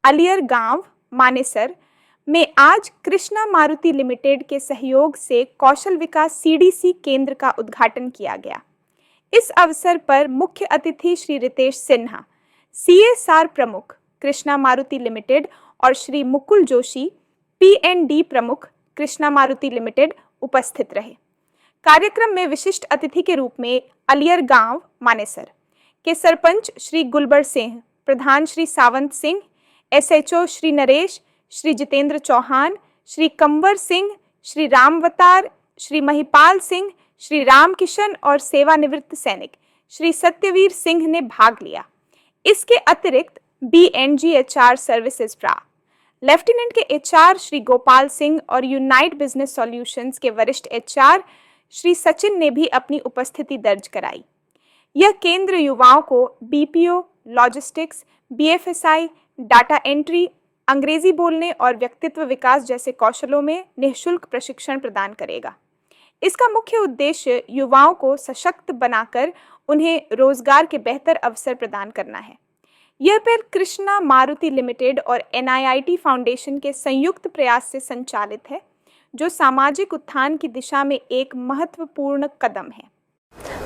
Earlier गांव मानेसर में आज कृष्णा मारुति लिमिटेड के सहयोग से कौशल विकास सीडीसी केंद्र का उद्घाटन किया गया। इस अवसर पर मुख्य अतिथि श्री रितेश सिन्हा, सीएसआर प्रमुख कृष्णा मारुति लिमिटेड और श्री मुकुल जोशी, पीएनडी प्रमुख कृष्णा मारुति लिमिटेड उपस्थित रहे। कार्यक्रम में विशिष्ट अतिथि के रूप में अलियर गांव मानेसर के सरपंच श्री गुलबर सिंह, प्रधान श्री सावंत सिंह, एसएचओ श्री नरेश, श्री जितेंद्र चौहान, श्री कंवर सिंह, श्री रामवतार, श्री महिपाल सिंह, श्री रामकिशन और सेवानिवृत्त सैनिक श्री सत्यवीर सिंह ने भाग लिया। इसके अतिरिक्त बीएनजी एचआर सर्विसेज प्रा, लेफ्टिनेंट के एचआर श्री गोपाल सिंह और यूनाइट बिजनेस सॉल्यूशंस के वरिष्ठ एचआर श्री सचिन ने भी अपनी उपस्थिति दर्ज कराई। यह केंद्र युवाओं को BPO, logistics, BFSI, data entry, अंग्रेजी बोलने और व्यक्तित्व विकास जैसे कौशलों में निःशुल्क प्रशिक्षण प्रदान करेगा। इसका मुख्य उद्देश्य युवाओं को सशक्त बनाकर उन्हें रोजगार के बेहतर अवसर प्रदान करना है। यह पहल कृष्णा मारुति लिमिटेड और एनआईआईटी फाउंडेशन के संयुक्त प्रयास से संचालित है, जो सामाजिक उत्थान की दिशा में एक महत्वपूर्ण कदम है।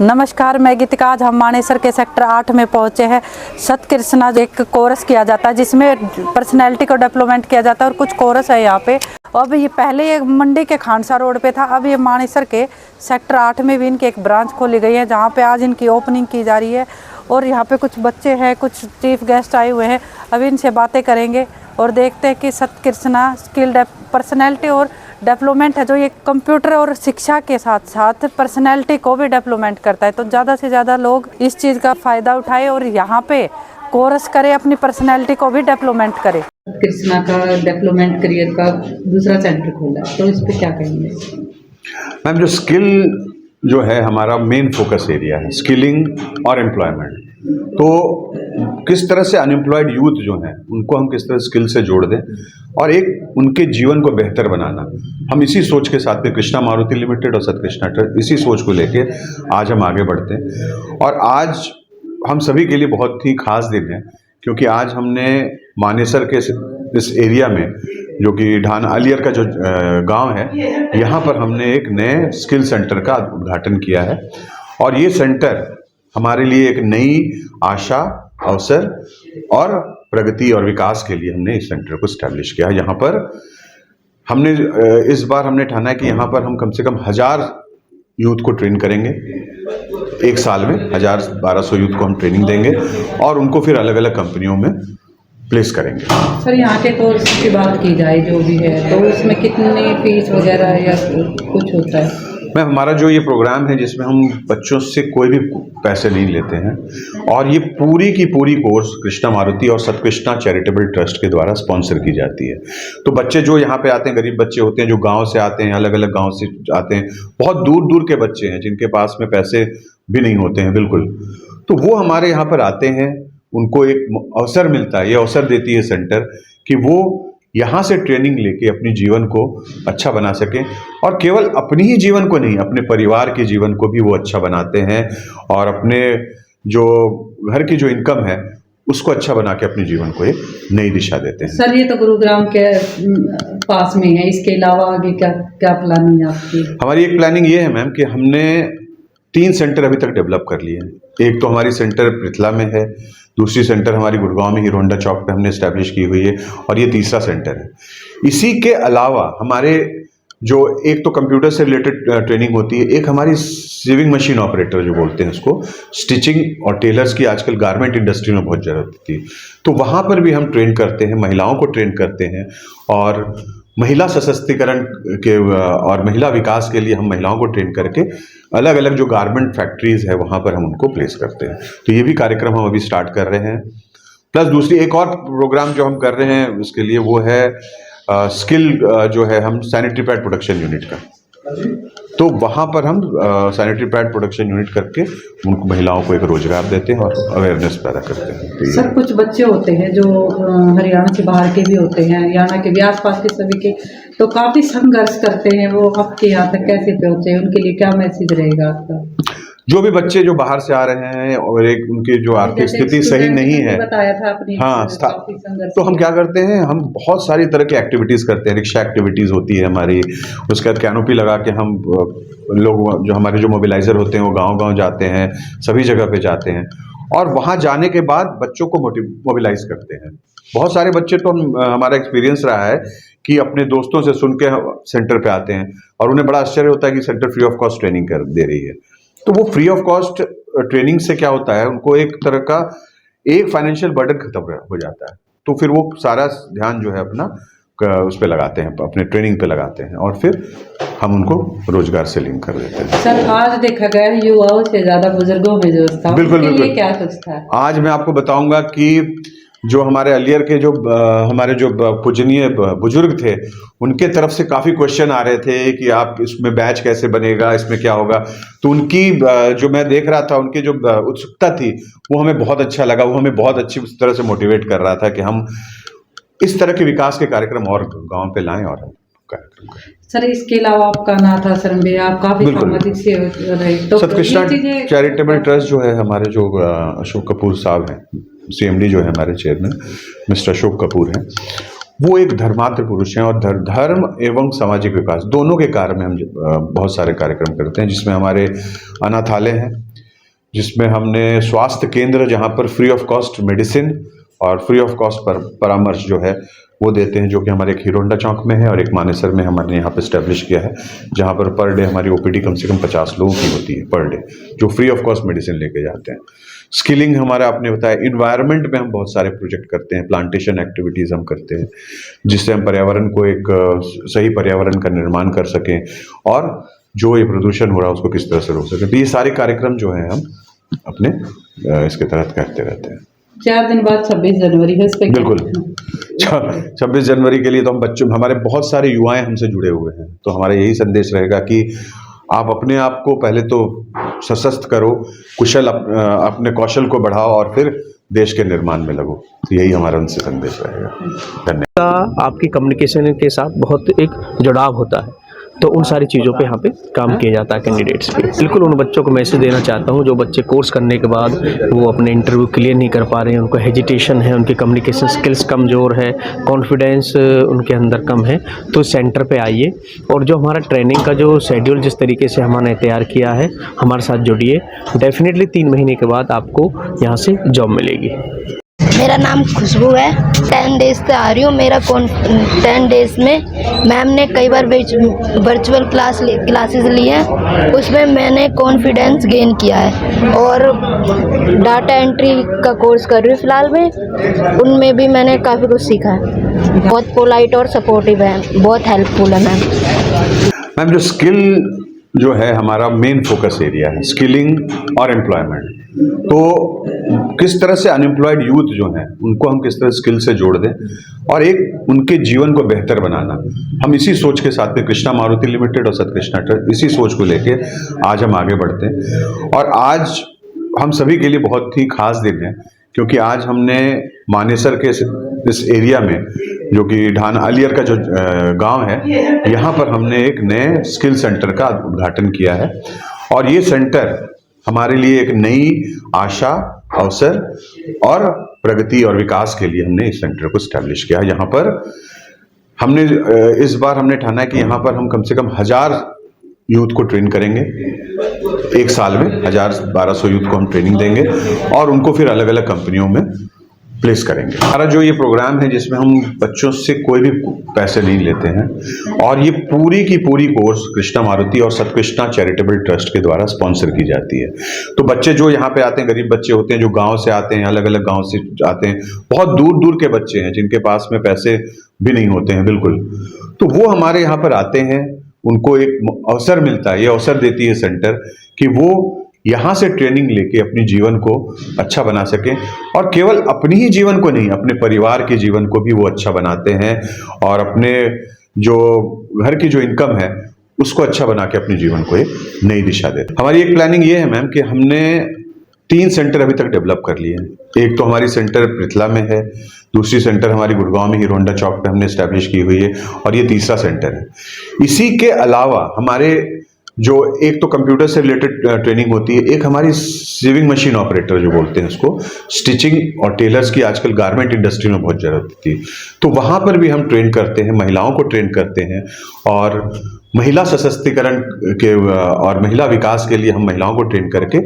नमस्कार, मैं गीतिका। आज हम मानेसर के सेक्टर 8 में पहुंचे हैं। सतकृष्णा एक कोर्स किया जाता है जिसमें पर्सनैलिटी को डेवलपमेंट किया जाता है और कुछ कोर्स है यहाँ पे। अब ये पहले ये मंडी के खानसा रोड पे था, अब ये मानेसर के सेक्टर 8 में भी इनकी एक ब्रांच खोली गई है जहाँ पे आज इनकी ओपनिंग की जा रही है। और यहाँ पे कुछ बच्चे हैं, कुछ चीफ गेस्ट आए हुए हैं, अभी इनसे बातें करेंगे और देखते हैं कि सतकृष्णा स्किल पर्सनैलिटी और डेवलपमेंट है जो ये कंप्यूटर और शिक्षा के साथ साथ पर्सनैलिटी को भी डेवलपमेंट करता है। तो ज़्यादा से ज़्यादा लोग इस चीज़ का फ़ायदा उठाए और यहाँ पे कोर्स करें, अपनी पर्सनैलिटी को भी डेवलपमेंट करें। कृष्णा का डेवलपमेंट करियर का दूसरा सेंटर खोला है, तो इस पर क्या कहेंगे? मैम, जो स्किल जो है हमारा मेन फोकस एरिया है, स्किलिंग और एम्प्लॉयमेंट। तो किस तरह से अनएम्प्लॉयड यूथ जो हैं उनको हम किस तरह स्किल से जोड़ दें और एक उनके जीवन को बेहतर बनाना, हम इसी सोच के साथ में कृष्णा मारुति लिमिटेड और सतकृष्णा ट्रस्ट इसी सोच को लेके आज हम आगे बढ़ते हैं। और आज हम सभी के लिए बहुत ही खास दिन है क्योंकि आज हमने मानेसर के इस एरिया में, जो कि ढान अलियर का जो गांव है, यहाँ पर हमने एक नए स्किल सेंटर का उद्घाटन किया है। और ये सेंटर हमारे लिए एक नई आशा, अवसर और प्रगति और विकास के लिए हमने इस सेंटर को स्टैब्लिश किया है। यहाँ पर हमने इस बार हमने ठाना है कि यहाँ पर हम कम से कम 1000 यूथ को ट्रेन करेंगे। एक साल में 1000-1200 यूथ को हम ट्रेनिंग देंगे और उनको फिर अलग अलग कंपनियों में प्लेस करेंगे। सर, यहाँ के कोर्स की बात की जाए जो भी है, तो उसमें कितनी फीस वगैरह या कुछ होता है? मैम, हमारा जो ये प्रोग्राम है जिसमें हम बच्चों से कोई भी पैसे नहीं लेते हैं और ये पूरी की पूरी कोर्स कृष्णा मारुति और सतकृष्णा चैरिटेबल ट्रस्ट के द्वारा स्पॉन्सर की जाती है। तो बच्चे जो यहाँ पे आते हैं, गरीब बच्चे होते हैं जो गांव से आते हैं, अलग अलग गांव से आते हैं, बहुत दूर दूर के बच्चे हैं जिनके पास में पैसे भी नहीं होते हैं बिल्कुल, तो वो हमारे यहाँ पर आते हैं। उनको एक अवसर मिलता है, ये अवसर देती है सेंटर कि वो यहाँ से ट्रेनिंग लेके अपने जीवन को अच्छा बना सकें और केवल अपनी ही जीवन को नहीं, अपने परिवार के जीवन को भी वो अच्छा बनाते हैं और अपने जो घर की जो इनकम है उसको अच्छा बना के अपने जीवन को एक नई दिशा देते हैं। सर, ये तो गुरुग्राम के पास में है, इसके अलावा आगे क्या क्या प्लानिंग है आपकी? हमारी एक प्लानिंग ये है मैम कि हमने 3 सेंटर अभी तक डेवलप कर लिए हैं। एक तो हमारी सेंटर पृथला में है, दूसरी सेंटर हमारी गुड़गांव में हीरो होंडा चौक पे हमने स्टैब्लिश की हुई है और ये तीसरा सेंटर है। इसी के अलावा हमारे जो एक तो कंप्यूटर से रिलेटेड ट्रेनिंग होती है, एक हमारी सीविंग मशीन ऑपरेटर जो बोलते हैं उसको, स्टिचिंग और टेलर्स की आजकल गारमेंट इंडस्ट्री में बहुत ज़रूरत होती है, तो वहाँ पर भी हम ट्रेन करते हैं, महिलाओं को ट्रेन करते हैं और महिला सशक्तिकरण के और महिला विकास के लिए हम महिलाओं को ट्रेन करके अलग अलग जो गारमेंट फैक्ट्रीज है वहाँ पर हम उनको प्लेस करते हैं। तो ये भी कार्यक्रम हम अभी स्टार्ट कर रहे हैं। प्लस दूसरी एक और प्रोग्राम जो हम कर रहे हैं उसके लिए वो है स्किल जो है हम सैनिटरी पैड प्रोडक्शन यूनिट का, तो वहाँ पर हम सैनिटरी पैड प्रोडक्शन यूनिट करके उनको महिलाओं को एक रोजगार देते हैं और अवेयरनेस पैदा करते हैं। तो सर, कुछ बच्चे होते हैं जो हरियाणा से बाहर के भी होते हैं, हरियाणा के भी आसपास के सभी के, तो काफ़ी संघर्ष करते हैं, वो आपके यहाँ तक कैसे पहुँचे, उनके लिए क्या मैसेज रहेगा आपका? जो भी बच्चे जो बाहर से आ रहे हैं और एक उनकी जो आर्थिक स्थिति सही नहीं है, बताया था अपनी हाँ, काफी संघर्ष तो हम क्या करते हैं, हम बहुत सारी तरह की एक्टिविटीज़ करते हैं। रिक्शा एक्टिविटीज़ होती है हमारी, उसके बाद कैनोपी लगा के हम लोग जो हमारे जो मोबिलाइज़र होते हैं वो गांव-गांव जाते हैं, सभी जगह पे जाते हैं और वहाँ जाने के बाद बच्चों को मोबिलाइज करते हैं। बहुत सारे बच्चे तो हमारा एक्सपीरियंस रहा है कि अपने दोस्तों से सुन के सेंटर पे आते हैं और उन्हें बड़ा आश्चर्य होता है कि centre free of cost training कर दे रही है। तो वो फ्री ऑफ कॉस्ट ट्रेनिंग से क्या होता है, उनको एक तरह का एक फाइनेंशियल बर्डन खत्म हो जाता है। तो फिर वो सारा ध्यान जो है अपना उस पे लगाते हैं, अपने ट्रेनिंग पे लगाते हैं और फिर हम उनको रोजगार से लिंक कर देते हैं। सर, आज देखा गया है युवाओं से ज्यादा बुजुर्गों में जो था, बिल्कुल उनके लिए बिल्कुल क्या कुछ था? आज मैं आपको बताऊंगा कि जो हमारे अलियर के जो हमारे जो पूजनीय बुजुर्ग थे, उनके तरफ से काफ़ी क्वेश्चन आ रहे थे कि आप इसमें बैच कैसे बनेगा, इसमें क्या होगा। तो उनकी जो मैं देख रहा था, उनकी जो उत्सुकता थी वो हमें बहुत अच्छा लगा। वो हमें बहुत अच्छी उस तरह से मोटिवेट कर रहा था कि हम इस तरह के विकास के कार्यक्रम और गांव पे लाएं और कार्यक्रम करें। सर, इसके अलावा आपका नाथ आश्रम भी, आप काफी सामाजिक से रहे, तो सतकृष्णा ये चीजें चैरिटेबल ट्रस्ट जो है, हमारे जो अशोक कपूर साहब हैं, CMD जो है हमारे चेयरमैन मिस्टर अशोक कपूर हैं, वो एक धर्मांतर पुरुष हैं और धर्म एवं सामाजिक विकास दोनों के कार्य में हम बहुत सारे कार्यक्रम करते हैं, जिसमें हमारे अनाथालय हैं, जिसमें हमने स्वास्थ्य केंद्र जहाँ पर फ्री ऑफ कॉस्ट मेडिसिन और फ्री ऑफ कॉस्ट परामर्श जो है वो देते हैं, जो कि हमारे एक हीरोंडा चौक में है और एक मानेसर में हमारे यहाँ पे स्टैब्लिश किया है, जहाँ पर पर डे हमारी OPD कम से कम 50 लोगों की होती है पर डे, जो फ्री ऑफ कॉस्ट मेडिसिन लेके जाते हैं। स्किलिंग हमारा आपने बताया, इन्वायरमेंट में हम बहुत सारे प्रोजेक्ट करते हैं, प्लांटेशन एक्टिविटीज़ हम करते हैं, जिससे हम पर्यावरण को एक सही पर्यावरण का निर्माण कर सकें और जो ये प्रदूषण हो रहा है उसको किस तरह से रोक सकें। तो ये सारे कार्यक्रम जो हैं हम अपने इसके तहत करते रहते हैं। 4 दिन बाद 26 जनवरी है, इस पे बिल्कुल 26 जनवरी के लिए तो हम बच्चों, हमारे बहुत सारे युवाएं हमसे जुड़े हुए हैं, तो हमारा यही संदेश रहेगा कि आप अपने आप को पहले तो सशक्त करो, कुशल अपने कौशल को बढ़ाओ और फिर देश के निर्माण में लगो। तो यही हमारा उनसे संदेश रहेगा। धन्यवाद। आपकी कम्युनिकेशन के साथ बहुत एक जुड़ाव होता है, तो उन सारी चीज़ों पे यहाँ पे काम किया जाता है कैंडिडेट्स पे। बिल्कुल उन बच्चों को मैसेज देना चाहता हूँ जो बच्चे कोर्स करने के बाद वो अपने इंटरव्यू क्लियर नहीं कर पा रहे हैं, उनको हेजिटेशन है, उनकी कम्युनिकेशन स्किल्स कमज़ोर है, कॉन्फिडेंस उनके अंदर कम है, तो सेंटर पे आइए और जो हमारा ट्रेनिंग का जो शेड्यूल जिस तरीके से हमने तैयार किया है, हमारे साथ जुड़िए। डेफिनेटली 3 महीने के बाद आपको यहाँ से जॉब मिलेगी। मेरा नाम खुशबू है, 10 डेज से आ रही हूँ। मेरा 10 डेज में मैम ने कई बार वर्चुअल क्लासेस ली हैं, उसमें मैंने कॉन्फिडेंस गेन किया है और डाटा एंट्री का कोर्स कर रही हूँ फ़िलहाल में, उनमें भी मैंने काफ़ी कुछ सीखा है। बहुत पोलाइट और सपोर्टिव है, बहुत हेल्पफुल है मैम। जो स्किल जो है हमारा मेन फोकस एरिया है, स्किलिंग और एम्प्लॉयमेंट। तो किस तरह से अनएम्प्लॉयड यूथ जो हैं उनको हम किस तरह स्किल से जोड़ दें और एक उनके जीवन को बेहतर बनाना, हम इसी सोच के साथ में कृष्णा मारुति लिमिटेड और सतकृष्णा ट्रस्ट इसी सोच को लेके आज हम आगे बढ़ते हैं। और आज हम सभी के लिए बहुत ही खास दिन है, क्योंकि आज हमने मानेसर के इस एरिया में, जो कि ढाना अलियर का जो गांव है, यहाँ पर हमने एक नए स्किल सेंटर का उद्घाटन किया है। और ये सेंटर हमारे लिए एक नई आशा, अवसर और प्रगति और विकास के लिए हमने इस सेंटर को स्टैब्लिश किया है। यहाँ पर हमने इस बार हमने ठाना है कि यहाँ पर हम कम से कम 1000 यूथ को ट्रेन करेंगे। एक साल में 1000-1200 यूथ को हम ट्रेनिंग देंगे और उनको फिर अलग अलग कंपनियों में प्लेस करेंगे। हमारा जो ये प्रोग्राम है जिसमें हम बच्चों से कोई भी पैसे नहीं लेते हैं और ये पूरी की पूरी कोर्स कृष्णा मारुति और सतकृष्णा चैरिटेबल ट्रस्ट के द्वारा स्पॉन्सर की जाती है। तो बच्चे जो यहाँ पे आते हैं, गरीब बच्चे होते हैं जो गांव से आते हैं, अलग अलग गांव से आते हैं, बहुत दूर दूर के बच्चे हैं जिनके पास में पैसे भी नहीं होते हैं बिल्कुल, तो वो हमारे यहाँ पर आते हैं, उनको एक अवसर मिलता है, ये अवसर देती है सेंटर कि वो यहाँ से ट्रेनिंग लेके अपने जीवन को अच्छा बना सकें और केवल अपनी ही जीवन को नहीं, अपने परिवार के जीवन को भी वो अच्छा बनाते हैं और अपने जो घर की जो इनकम है उसको अच्छा बना के अपने जीवन को एक नई दिशा देते हैं। हमारी एक प्लानिंग ये है मैम कि हमने 3 सेंटर अभी तक डेवलप कर लिए हैं। एक तो हमारी सेंटर पृथला में है, दूसरी सेंटर हमारी गुड़गांव में हीरोंडा चौक पे हमने स्टैब्लिश की हुई है और ये तीसरा सेंटर है। इसी के अलावा हमारे जो एक तो कंप्यूटर से रिलेटेड ट्रेनिंग होती है, एक हमारी सीविंग मशीन ऑपरेटर जो बोलते हैं उसको, स्टिचिंग और टेलर्स की आजकल गारमेंट इंडस्ट्री में बहुत ज़रूरत होती है, तो वहाँ पर भी हम ट्रेन करते हैं, महिलाओं को ट्रेन करते हैं। और महिला सशक्तिकरण के और महिला विकास के लिए हम महिलाओं को ट्रेन करके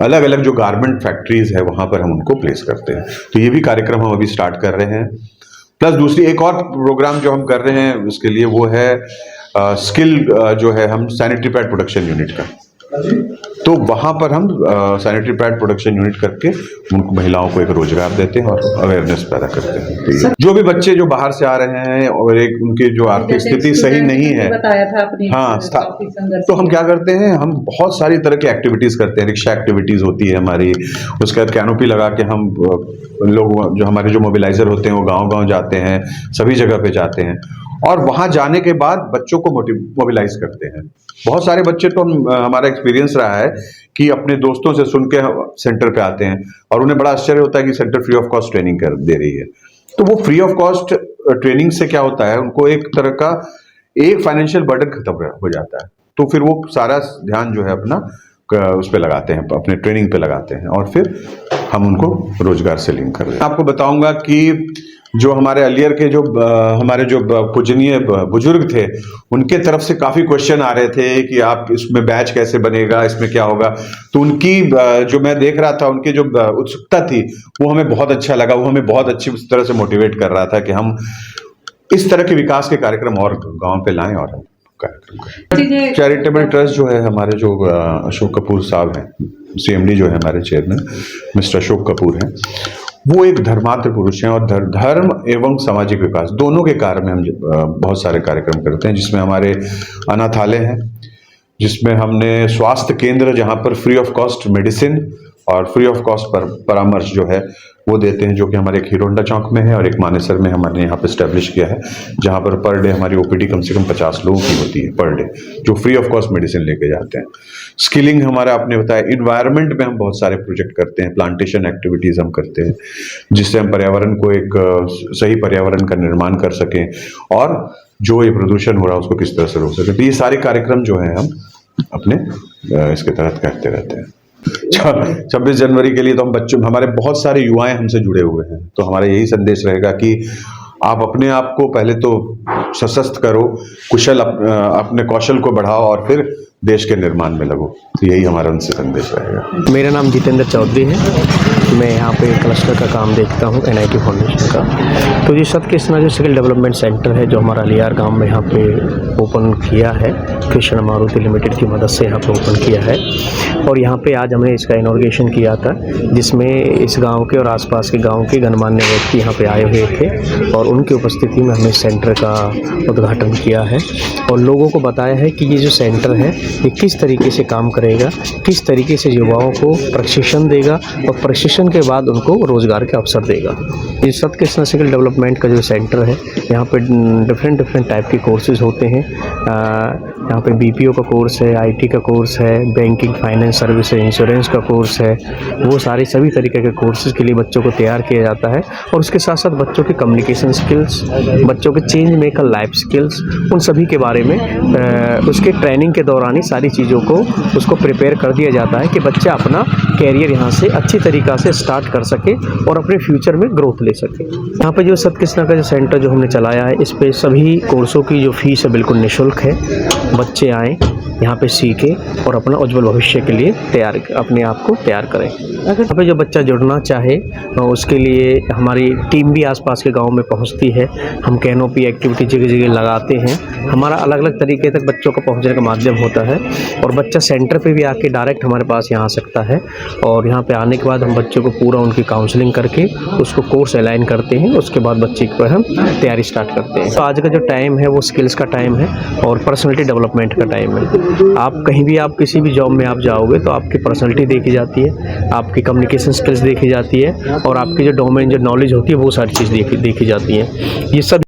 अलग अलग जो गारमेंट फैक्ट्रीज है वहाँ पर हम उनको प्लेस करते हैं। तो ये भी कार्यक्रम हम अभी स्टार्ट कर रहे हैं। प्लस दूसरी एक और प्रोग्राम जो हम कर रहे हैं उसके लिए वो है स्किल जो है हम सैनिटरी पैड प्रोडक्शन यूनिट का, तो वहाँ पर हम सैनिटरी पैड प्रोडक्शन यूनिट करके उनको महिलाओं को एक रोजगार देते हैं और अवेयरनेस पैदा करते हैं। तो जो भी बच्चे जो बाहर से आ रहे हैं और एक उनकी जो आर्थिक स्थिति सही नहीं है, बताया था अपनी, हाँ, तो हम क्या करते हैं, हम बहुत सारी तरह की एक्टिविटीज करते हैं। रिक्शा एक्टिविटीज होती है हमारी, उसके बाद कैनोपी लगा के हम लोग जो हमारे जो मोबिलाइजर होते हैं वो गाँव-गाँव जाते हैं, सभी जगह पे जाते हैं और वहाँ जाने के बाद बच्चों को मोबिलाइज करते हैं। बहुत सारे बच्चे तो हमारा एक्सपीरियंस रहा है कि अपने दोस्तों से सुन के सेंटर पे आते हैं और उन्हें बड़ा आश्चर्य होता है कि centre free of cost training दे रही है। तो वो फ्री ऑफ कॉस्ट ट्रेनिंग से क्या होता है, उनको एक तरह का एक फाइनेंशियल बर्डन खत्म हो जाता है, तो फिर वो सारा ध्यान जो है अपना उस पे लगाते हैं, अपने ट्रेनिंग पे लगाते हैं और फिर हम उनको रोजगार से लिंक कर रहे हैं। आपको बताऊंगा कि जो हमारे अलियर के जो हमारे जो पूजनीय बुजुर्ग थे, उनके तरफ से काफ़ी क्वेश्चन आ रहे थे कि आप इसमें बैच कैसे बनेगा, इसमें क्या होगा। तो उनकी जो मैं देख रहा था, उनकी जो उत्सुकता थी वो हमें बहुत अच्छा लगा, वो हमें बहुत अच्छी उस तरह से मोटिवेट कर रहा था कि हम इस तरह के विकास के कार्यक्रम और गाँव पे लाएं और कार्यक्रम करें। चैरिटेबल ट्रस्ट जो है हमारे जो अशोक कपूर साहब हैं, CMD जो है हमारे चेयरमैन मिस्टर अशोक कपूर हैं, वो एक धर्मात्र पुरुष हैं और धर्म एवं सामाजिक विकास दोनों के कार्य में हम बहुत सारे कार्यक्रम करते हैं, जिसमें हमारे अनाथालय हैं, जिसमें हमने स्वास्थ्य केंद्र जहां पर फ्री ऑफ कॉस्ट मेडिसिन और फ्री ऑफ कॉस्ट परामर्श जो है वो देते हैं, जो कि हमारे एक हीरोंडा चौक में है और एक मानेसर में हमने यहाँ पे स्टैब्लिश किया है, जहाँ पर पर डे हमारी OPD कम से कम 50 लोगों की होती है पर डे, जो फ्री ऑफ कॉस्ट मेडिसिन लेके जाते हैं। स्किलिंग हमारा आपने बताया, इन्वायरमेंट में हम बहुत सारे प्रोजेक्ट करते हैं, प्लांटेशन एक्टिविटीज़ हम करते हैं, जिससे हम पर्यावरण को एक सही पर्यावरण का निर्माण कर सकें और जो ये प्रदूषण हो रहा है उसको किस तरह से रोक सकें। तो ये सारे कार्यक्रम जो है हम अपने इसके तहत करते रहते हैं। 26 जनवरी के लिए तो हम बच्चों, हमारे बहुत सारे युवाएं हमसे जुड़े हुए हैं, तो हमारा यही संदेश रहेगा कि आप अपने आप को पहले तो सशक्त करो, कुशल अपने कौशल को बढ़ाओ और फिर देश के निर्माण में लगो। तो यही हमारा उनसे संदेश रहेगा। मेरा नाम जितेंद्र चौधरी है, मैं यहाँ पे क्लस्टर का काम देखता हूँ NIT फाउंडेशन का। तो ये सतकृष्णा जो स्किल डेवलपमेंट सेंटर है जो हमारा अलियार गांव में यहाँ पे ओपन किया है, कृष्णा मारुति लिमिटेड की मदद से यहाँ पे ओपन किया है और यहाँ पे आज हमने इसका इनॉग्रेशन किया था, जिसमें इस गाँव के और आसपास के गाँव के गणमान्य व्यक्ति यहाँ पे आए हुए थे और उनकी उपस्थिति में हमने सेंटर का उद्घाटन किया है और लोगों को बताया है कि ये जो सेंटर है ये किस तरीके से काम करेगा, किस तरीके से युवाओं को प्रशिक्षण देगा और प्रशिक्षण के बाद उनको रोजगार के अवसर देगा। ये सतकृष्णा स्किल डेवलपमेंट का जो सेंटर है, यहाँ पे डिफरेंट टाइप के कोर्सेज होते हैं। यहाँ पे BPO का कोर्स है, IT का कोर्स है, बैंकिंग, फाइनेंस सर्विस, इंश्योरेंस का कोर्स है। वो सभी तरीके के कोर्सेज के लिए बच्चों को तैयार किया जाता है और उसके साथ साथ बच्चों के कम्युनिकेशन स्किल्स, बच्चों के चेंज मेकर लाइफ स्किल्स, उन सभी के बारे में उसके ट्रेनिंग के दौरान ही सारी चीज़ों को उसको प्रिपेयर कर दिया जाता है कि बच्चा अपना कैरियर यहाँ से अच्छी तरीक़ा से स्टार्ट कर सके और अपने फ्यूचर में ग्रोथ ले सके। यहाँ पे जो सतकृष्णा का जो सेंटर जो हमने चलाया है, इस पे सभी कोर्सों की जो फीस है बिल्कुल निःशुल्क है। बच्चे आएँ, यहाँ पे सीखें और अपना उज्जवल भविष्य के लिए अपने आप को तैयार करें। यहाँ पे जो बच्चा जुड़ना चाहे उसके लिए हमारी टीम भी आसपास के गांव में पहुंचती है। हम कैनोपी एक्टिविटी जगह जगह लगाते हैं। हमारा अलग अलग तरीके तक बच्चों को पहुंचने का माध्यम होता है और बच्चा सेंटर पे भी आके डायरेक्ट हमारे पास यहाँ आ सकता है और यहाँ पे आने के बाद हम बच्चों को पूरा उनकी काउंसलिंग करके उसको कोर्स अलाइन करते हैं। उसके बाद बच्चे पर हम तैयारी स्टार्ट करते हैं। तो आज का जो टाइम है वो स्किल्स का टाइम है और पर्सनैलिटी डेवलपमेंट का टाइम है। आप कहीं भी, आप किसी भी जॉब में आप जाओगे तो आपकी पर्सनैलिटी देखी जाती है, आपकी कम्युनिकेशन स्किल्स देखी जाती है और आपकी जो डोमेन जो नॉलेज होती है वो सारी चीज़ देखी जाती है। ये सब